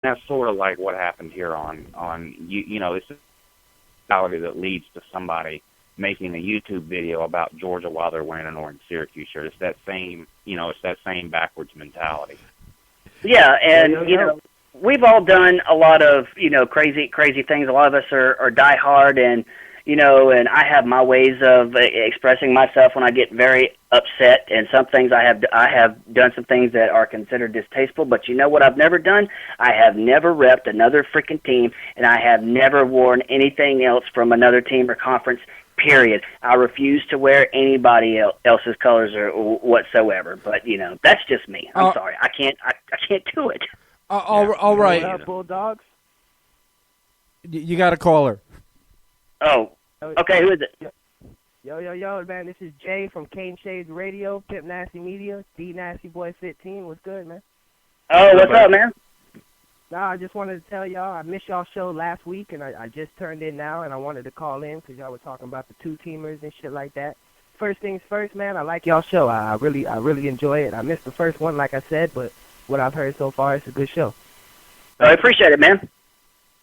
that's sort of like what happened here on it's a reality that leads to somebody making a YouTube video about Georgia while they're wearing an orange Syracuse shirt. It's that same, it's that same backwards mentality. Yeah, and we've all done a lot of crazy things. A lot of us are diehard, and and I have my ways of expressing myself when I get very upset. And some things I have done some things that are considered distasteful. But you know what I've never done? I have never repped another freaking team, and I have never worn anything else from another team or conference. Period. I refuse to wear anybody else's colors or whatsoever. But that's just me. I'm sorry. I can't do it. All right. What up, Bulldogs? You got a caller. Oh, okay. Who is it? Yo, man. This is Jay from Cane Shades Radio, Pimp Nasty Media, D Nasty Boy 15. What's good, man? Oh, what's up, man? Nah, I just wanted to tell y'all I missed y'all show last week, and I just turned in now, and I wanted to call in because y'all were talking about the two-teamers and shit like that. First things first, man, I like y'all show. I really enjoy it. I missed the first one, like I said, but what I've heard so far, it's a good show. I appreciate it, man.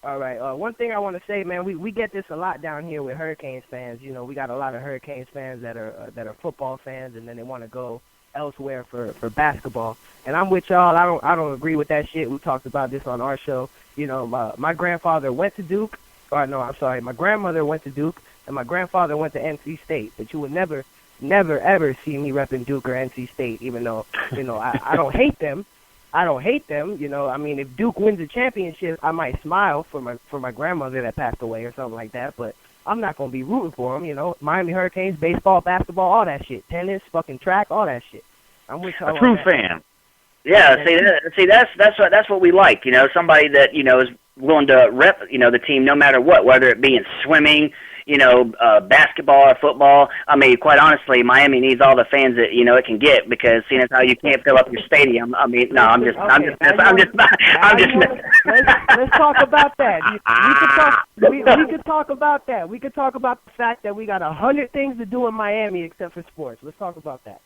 All right. One thing I want to say, man, we get this a lot down here with Hurricanes fans. We got a lot of Hurricanes fans that are football fans, and then they want to go elsewhere for basketball. And I'm with y'all. I don't agree with that shit. We talked about this on our show. My grandfather went to Duke. Or no, I'm sorry. My grandmother went to Duke, and my grandfather went to NC State. But you would never, ever see me repping Duke or NC State, even though, I don't hate them. I don't hate them. I mean, if Duke wins a championship, I might smile for my grandmother that passed away or something like that. But I'm not gonna be rooting for them. Miami Hurricanes, baseball, basketball, all that shit, tennis, fucking track, all that shit. I'm with y'all. A true fan. Yeah, that's what we like. Somebody that is willing to rep the team no matter what, whether it be in swimming, basketball or football. I mean, quite honestly, Miami needs all the fans that it can get because seeing as how you can't fill up your stadium. I mean, no, I'm just. Let's talk about that. We could talk about that. We could talk about the fact that we got 100 things to do in Miami except for sports. Let's talk about that.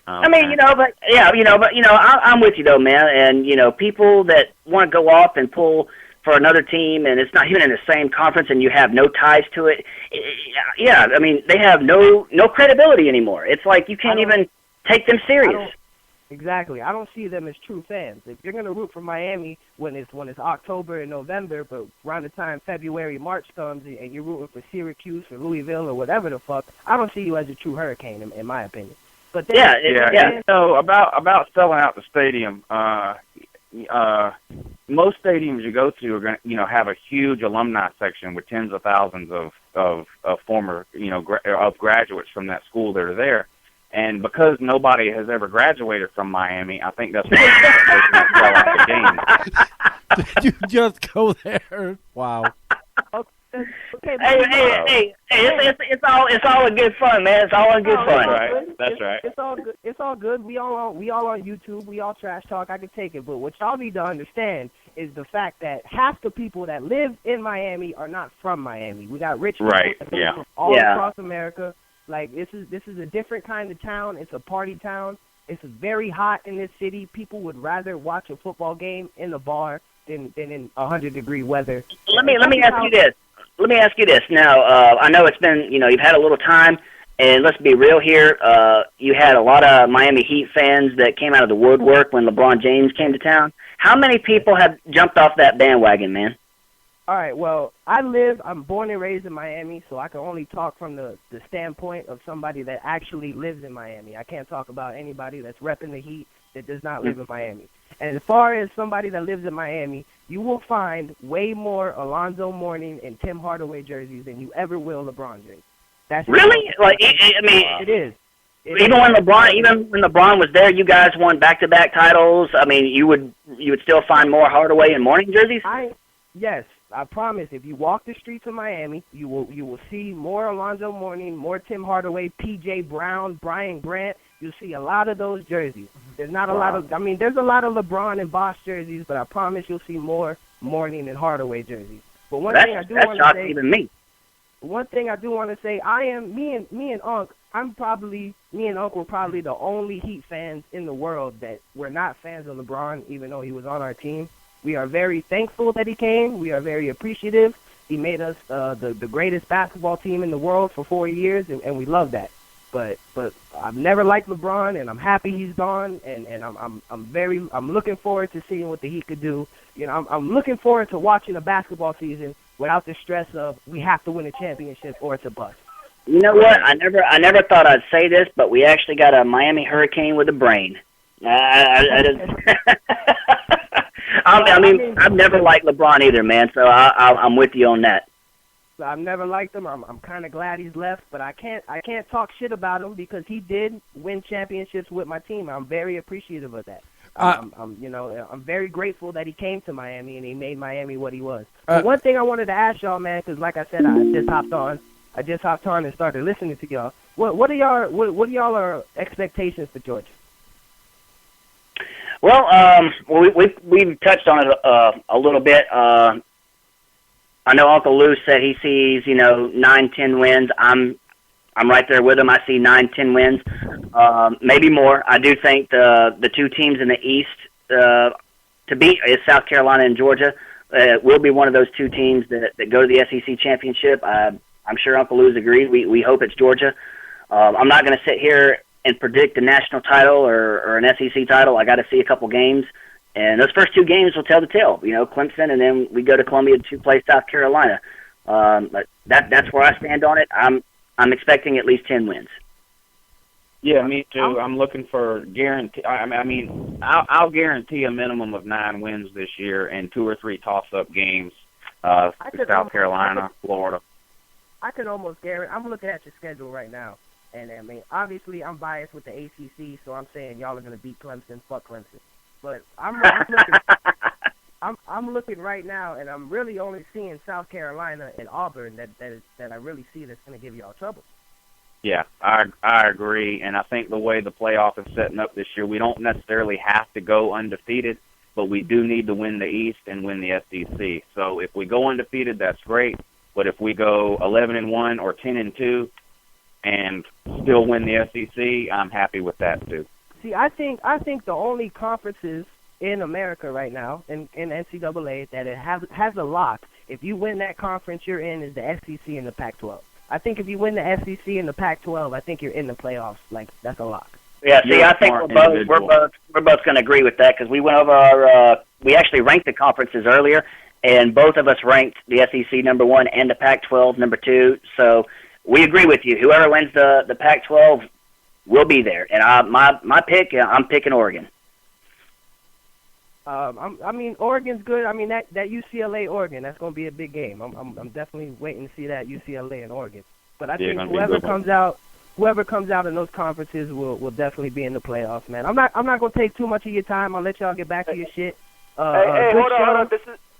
I mean, I'm with you though, man. And people that want to go off and pull for another team, and it's not even in the same conference, and you have no ties to it. Yeah, I mean, they have no credibility anymore. It's like you can't even take them serious. Exactly. I don't see them as true fans. If you're gonna root for Miami when it's October and November, but around the time February, March comes, and you're rooting for Syracuse or Louisville or whatever the fuck, I don't see you as a true Hurricane, in my opinion. But then, about selling out the stadium. Most stadiums you go to are going to, have a huge alumni section with tens of thousands of former, of graduates from that school that are there. And because nobody has ever graduated from Miami, I think that's why they sell out the game. Did you just go there? Wow. Okay, hey! It's all in good fun, man. It's all in good fun. That's right. It's all good. We all on YouTube. We all trash talk. I can take it. But what y'all need to understand is the fact that half the people that live in Miami are not from Miami. We got rich people from all across America. Like this is a different kind of town. It's a party town. It's very hot in this city. People would rather watch a football game in the bar than in 100-degree weather. Let me ask you this. Let me ask you this. Now, I know it's been, you've had a little time, and let's be real here. You had a lot of Miami Heat fans that came out of the woodwork when LeBron James came to town. How many people have jumped off that bandwagon, man? All right, well, I'm born and raised in Miami, so I can only talk from the standpoint of somebody that actually lives in Miami. I can't talk about anybody that's repping the Heat that does not live in Miami. And as far as somebody that lives in Miami, you will find way more Alonzo Mourning and Tim Hardaway jerseys than you ever will LeBron jerseys. That's really? Like, I mean, it is. Even when LeBron was there, you guys won back-to-back titles. I mean, you would still find more Hardaway and Mourning jerseys? Yes. I promise, if you walk the streets of Miami, you will see more Alonzo Mourning, more Tim Hardaway, P.J. Brown, Brian Grant. You'll see a lot of those jerseys. There's not a lot of, there's a lot of LeBron and Bosh jerseys, but I promise you'll see more Mourning and Hardaway jerseys. But one thing I do want to say, even me. One thing I do want to say, me and Unc were probably the only Heat fans in the world that were not fans of LeBron, even though he was on our team. We are very thankful that he came. We are very appreciative. He made us the greatest basketball team in the world for 4 years, and we love that. But I've never liked LeBron, and I'm happy he's gone, and I'm looking forward to seeing what the Heat could do. You know, I'm looking forward to watching a basketball season without the stress of we have to win a championship or it's a bust. You know what? I never thought I'd say this, but we actually got a Miami Hurricane with a brain. I just, I mean, I've never liked LeBron either, man. So I'm with you on that. So I've never liked him. I'm kind of glad he's left, but I can't talk shit about him because he did win championships with my team. I'm very appreciative of that. I'm very grateful that he came to Miami and he made Miami what he was. But one thing I wanted to ask y'all, man, because like I said, I just hopped on and started listening to y'all. What are y'all expectations for Georgia? Well, we've touched on it a little bit. I know Uncle Lou said he sees 9-10 wins. I'm right there with him. I see 9-10 wins, maybe more. I do think the two teams in the East to beat is South Carolina and Georgia. Will be one of those two teams that go to the SEC championship. I'm sure Uncle Lou's agreed. We hope it's Georgia. I'm not going to sit here and predict a national title or an SEC title. I got to see a couple games, and those first two games will tell the tale. Clemson, and then we go to Columbia to play South Carolina. But that's where I stand on it. I'm expecting at least 10 wins. Yeah, me too. I'm looking for guarantee. I'll guarantee a minimum of 9 wins this year and 2 or 3 toss-up games. South Carolina, Florida. I could almost guarantee. I'm looking at your schedule right now, and I mean, obviously, I'm biased with the ACC, so I'm saying y'all are going to beat Clemson. Fuck Clemson. But I'm looking. I'm looking right now, and I'm really only seeing South Carolina and Auburn that I really see that's going to give y'all trouble. Yeah, I agree, and I think the way the playoff is setting up this year, we don't necessarily have to go undefeated, but we do need to win the East and win the SEC. So if we go undefeated, that's great. But if we go 11-1 or 10-2 and still win the SEC, I'm happy with that too. See, I think the only conferences in America right now, in NCAA, that it has a lock. If you win that conference you're in, is the SEC and the Pac-12. I think if you win the SEC and the Pac-12, I think you're in the playoffs. Like, that's a lock. Yeah, see, I think we're both going to agree with that because we went over we actually ranked the conferences earlier, and both of us ranked the SEC number 1 and the Pac-12 number 2. So we agree with you. Whoever wins the Pac-12 will be there. And my pick, I'm picking Oregon. Oregon's good. I mean, that UCLA Oregon, that's going to be a big game. I'm definitely waiting to see that UCLA and Oregon. But I think whoever comes out in those conferences will definitely be in the playoffs, man. I'm not going to take too much of your time. I'll let y'all get back to your shit. Hey, hold on.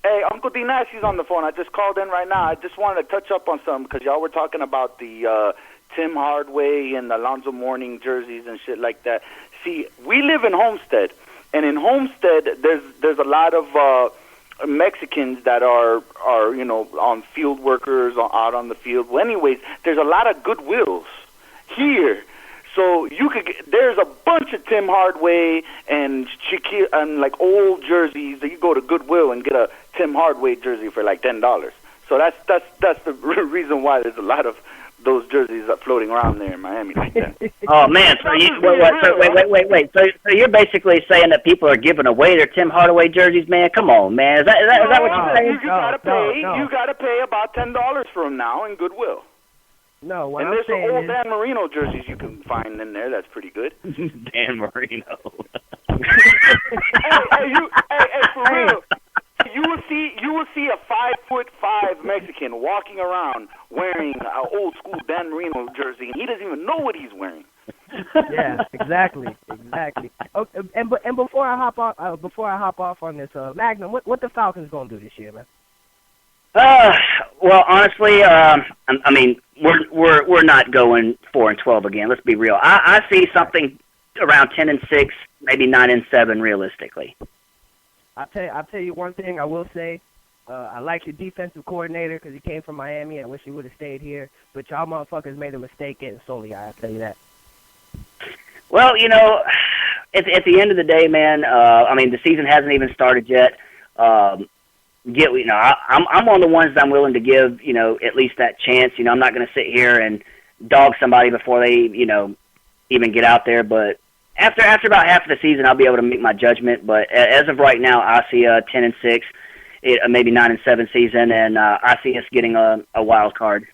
Hey, Uncle D. Nasty's on the phone. I just called in right now. I just wanted to touch up on something because y'all were talking about the Tim Hardaway and Alonzo Mourning jerseys and shit like that. See, we live in Homestead. And in Homestead, there's a lot of Mexicans that are on field workers out on the field. Well, anyways, there's a lot of Goodwills here, so there's a bunch of Tim Hardaway and Shaquille and like old jerseys that you go to Goodwill and get a Tim Hardaway jersey for like $10. So that's the reason why there's a lot of those jerseys are floating around there in Miami like that. Oh man! So wait. So you're basically saying that people are giving away their Tim Hardaway jerseys, man? Come on, man. Is that what you're saying? You gotta pay about $10 for them now in Goodwill. No, what and I'm there's saying some old is... Dan Marino jerseys you can find in there. That's pretty good. Dan Marino. hey, for real. You will see a 5'5" Mexican walking around wearing an old school Dan Marino jersey, and he doesn't even know what he's wearing. Yeah, exactly. Oh, and before I hop off on this, Magnum, what the Falcons gonna do this year, man? Well, honestly, I mean, we're not going 4-12 again. Let's be real. I see something around 10-6, maybe 9-7, realistically. I'll tell you one thing I will say. I like your defensive coordinator because he came from Miami. I wish he would have stayed here. But y'all motherfuckers made a mistake getting Soliai, I'll tell you that. Well, at the end of the day, man, I mean, the season hasn't even started yet. I'm one of the ones that I'm willing to give, at least that chance. I'm not going to sit here and dog somebody before they, even get out there. But after about half of the season, I'll be able to make my judgment. But as of right now, I see a 10-6, maybe 9-7 season, and I see us getting a wild card.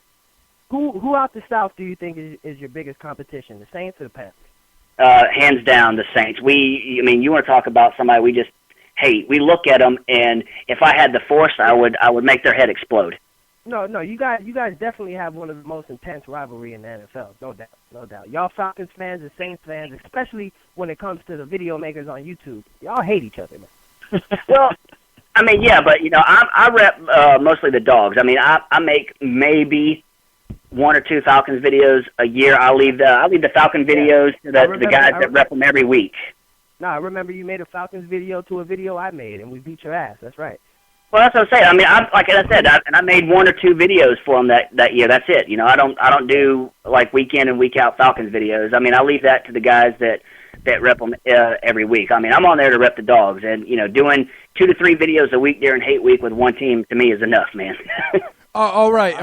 Who out the South do you think is your biggest competition, the Saints or the Pats? Hands down, the Saints. You want to talk about somebody we just hate. We look at them, and if I had the force, I would make their head explode. No, you guys definitely have one of the most intense rivalry in the NFL, no doubt. Y'all Falcons fans and Saints fans, especially when it comes to the video makers on YouTube, y'all hate each other, man. Well, yeah, but I rep mostly the dogs. I make maybe 1 or 2 Falcons videos a year. I leave the Falcon videos to the guys that rep them every week. No, I remember you made a Falcons video to a video I made, and we beat your ass. That's right. Well, that's what I'm saying. Like I said, I made 1 or 2 videos for them that year. That's it. I don't do like week in and week out Falcons videos. I leave that to the guys that rep them every week. I'm on there to rep the dogs, and doing 2 to 3 videos a week during hate week with one team to me is enough, man. All right.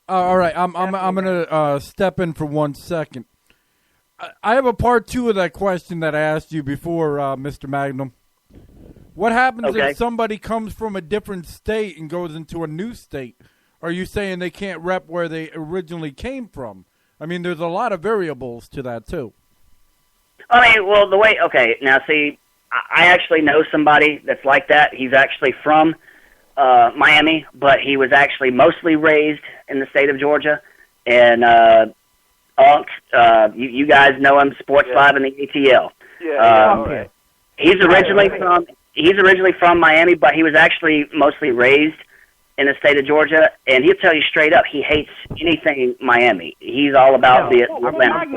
All right, I'm gonna step in for 1 second. I have a part 2 of that question that I asked you before, Mr. Magnum. What happens if somebody comes from a different state and goes into a new state? Are you saying they can't rep where they originally came from? There's a lot of variables to that too. Well, now see, I actually know somebody that's like that. He's actually from Miami, but he was actually mostly raised in the state of Georgia. And Unc, you guys know him, Sports 5 in the ATL. Yeah. He's originally from Miami, but he was actually mostly raised in the state of Georgia, and he'll tell you straight up he hates anything Miami. He's all about the Atlanta.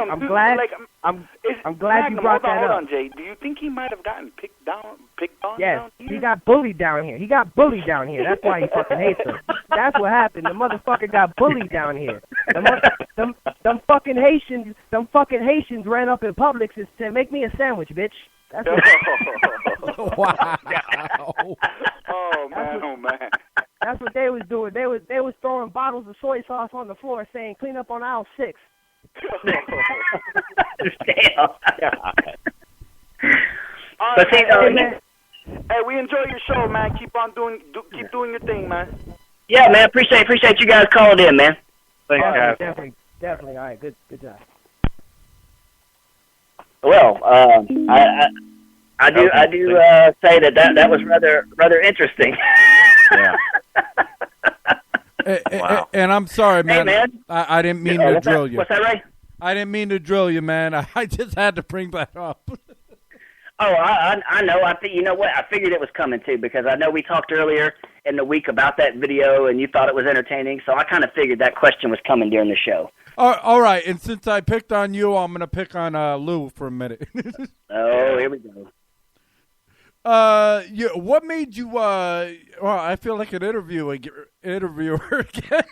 I'm glad you brought that up. Hold on, Jay. Do you think he might have gotten picked on? Yes, down here? he got bullied down here. That's why he fucking hates him. That's what happened. The motherfucker got bullied down here. Them fucking Haitians ran up in Publix and said, "Make me a sandwich, bitch." That's what. Wow. Oh man. That's what they was doing. They was throwing bottles of soy sauce on the floor, saying, "Clean up on aisle 6." Damn. But hey, we enjoy your show, man. Keep doing your thing, man. Yeah, man. Appreciate you guys calling in, man. Thanks, guys. Definitely. All right, good job. Well, I do say that was rather interesting. Yeah. Wow. And I'm sorry, man. Hey, man. I didn't mean to drill you. What's that, Ray? I didn't mean to drill you, man. I just had to bring that up. Oh, I know. You know what? I figured it was coming too, because I know we talked earlier in the week about that video, and you thought it was entertaining. So I kind of figured that question was coming during the show. All right, and since I picked on you, I'm going to pick on Lou for a minute. Oh, here we go. What made you? Well, I feel like an interviewer again.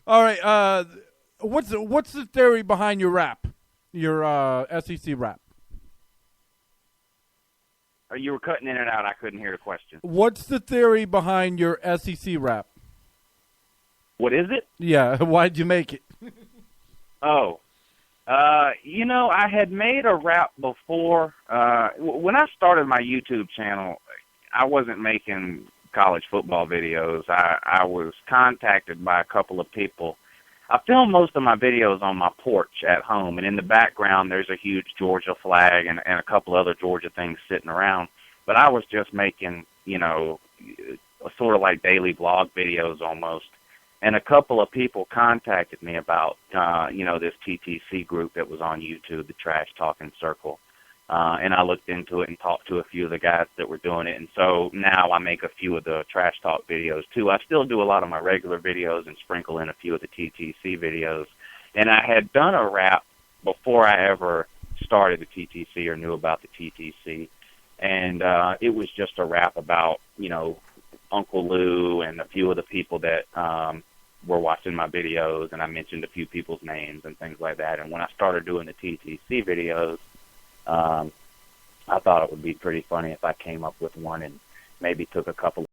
All right. What's the theory behind your rap? Your SEC rap? You were cutting in and out. I couldn't hear the question. What's the theory behind your SEC rap? What is it? Yeah. Why'd you make it? I had made a rap before. When I started my YouTube channel, I wasn't making college football videos. I was contacted by a couple of people. I film most of my videos on my porch at home, and in the background there's a huge Georgia flag and a couple other Georgia things sitting around. But I was just making, sort of like daily blog videos almost. And a couple of people contacted me about, this TTC group that was on YouTube, the Trash Talking Circle. And I looked into it and talked to a few of the guys that were doing it. And so now I make a few of the Trash Talk videos, too. I still do a lot of my regular videos and sprinkle in a few of the TTC videos. And I had done a rap before I ever started the TTC or knew about the TTC. And it was just a rap about, Uncle Lou and a few of the people that were watching my videos, and I mentioned a few people's names and things like that. And when I started doing the TTC videos, I thought it would be pretty funny if I came up with one maybe took a couple